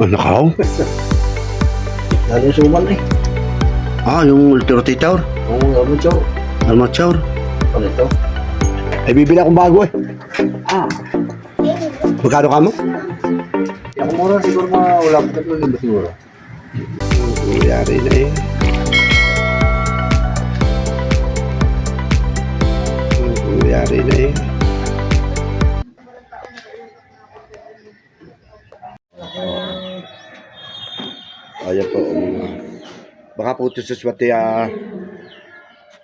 Nakaw? Dali yung suman eh. Yung rotator? Oo, amateur. Armature? Ano ito? Ay, bibili akong bago eh. Magkano ka mo? Ako mura siguro mga wala pa 3,000 siguro. Nangyari na eh. Nangyari na eh. Ayan po. Baka po ito sa swerte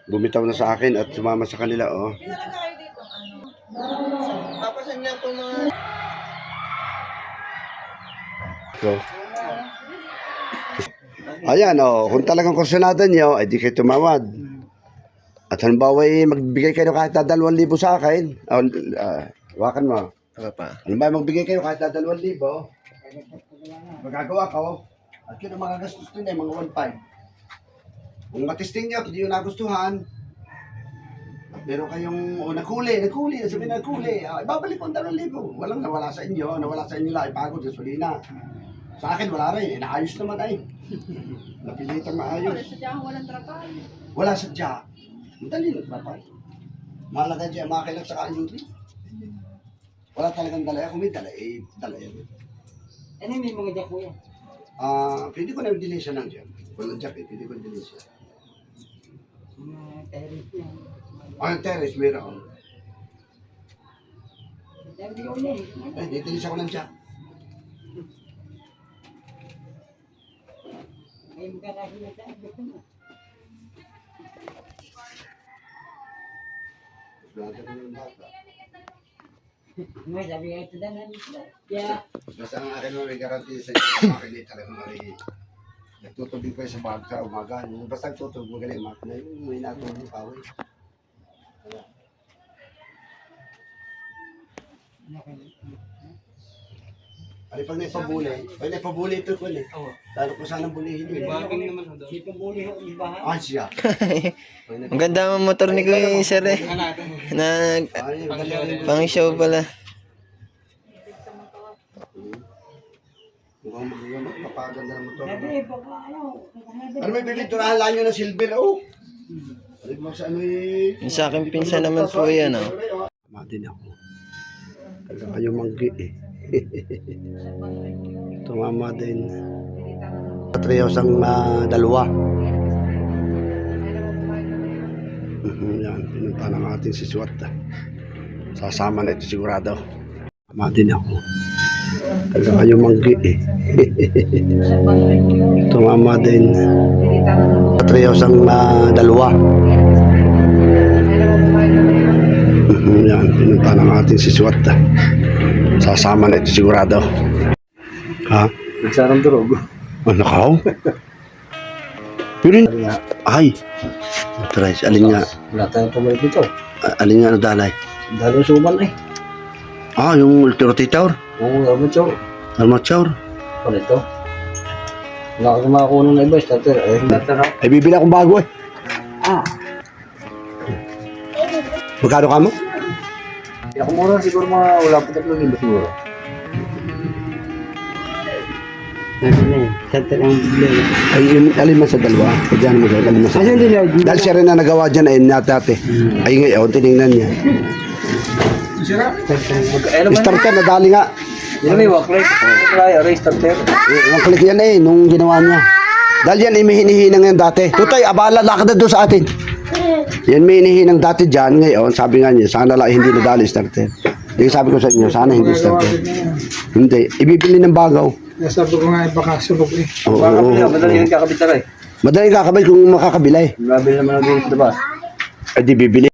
bumitaw na sa akin at sumama sa kanila. Oh. Papasan niya po mga... So, ayan kung talagang kursunada niyo, ay di kayo tumawad. At halimbawa magbigay kayo kahit na 2,000 sa akin. Wakan mo. Halimbawa magbigay kayo kahit na 2,000. Magagawa ko. At yun ang mga gastos nyo mga 1,500. Kung matisting nyo, hindi nyo nagustuhan, at meron kayong nakuli, sabihin nakuli, ibabalik ko ang 2,000. Walang nawala sa inyo lang, ipagod sa sulina. Sa akin wala rin, naayos naman ay. Napilitan maayos. Walang trapal. Wala sadya. Madali na trapal. Mahalaga dyan, makilag sa kaayuti. Wala talagang dalaya. Kung may dalaya, dalaya. Ano yung may mga jack mo yan? Pwede ko na yung delay siya lang dyan. Walang jack pwede ko yung delay siya. Mga terrace yan. Yung terrace, meron. Sabi ko na eh. Ditilis ako ng jack. May magkakasin na tayo. Gusto mo. Basta ko yung bata. May sabi nga ito na nito. Yeah. Basta ang akin mo may garanti sa inyo. Sa akin ay talagang nagtutubig ko sa bag sa umaga. Basta nagtutubig magaling makina. Yung may natulog yung kawin. Ay, pag naipabuli ito ko eh. Lalo ko sanang bulihin yun. Si pambuli ho, di ba? Siya. Ang ganda ng motor ni Kuya Sir eh. Pang show pala. Mukhang magagano, papaganda ng motor. Sabi, baka ano. Ano may piniturahan lang yun ng silver, Ano mo sa ano eh. Yung sa akin pinsan naman po yan Tama din ako. Talaga kayo manggi eh. Tumama din. Patriyos ang dalawa. Yan, pinunta ng ating si Swat. Sasama na ito sigurado. Tama din ako. Talaga kayo manggi eh. Tumama din. Patriyos ang dalawa. Yan, pinunta ng ating si Swat. Sasama na ito sigurado. Ha? Nagsarang durog. Nakaw? Pero ay. Matries. Alin nga? Wala tayong pumalik dito. Alin nga nadalay? Dali yung suman eh. Yung rotator? Oo, amateur. Armature? Ano ito? Wala ka makakuha ng iba, starter. Ay, bibili akong bago eh. Magkano ka mo? Ako mura siguro mga wala pa 3,000 siguro. Starter ang bigay. Ay, alin man sa dalawa. Pagyan mo dahil, alin man sa Asan dalawa. din Dahil siya rin na nagawa dyan ay natate. Ay ngayon, tinignan niya. Starter, nadali nga. Yan may waklik. Race starter. Ang kulit yan nung ginawa niya. Dahil yan, may hinihinang yan dati. Tutay, abala, lakad na doon sa atin. Yan may hinihinang dati dyan. Ngayon, sabi nga niya, sana lang hindi nadali starter. Yung sabi ko sa inyo, sana hindi starter. Hindi, ibibili ng bagaw. Sabi ko nga, baka subok eh. Oo, Madali yung kakabit na rin. Madaling kakabay kung makakabila eh. Mabili naman ang dito sa diba? Ay di bibili.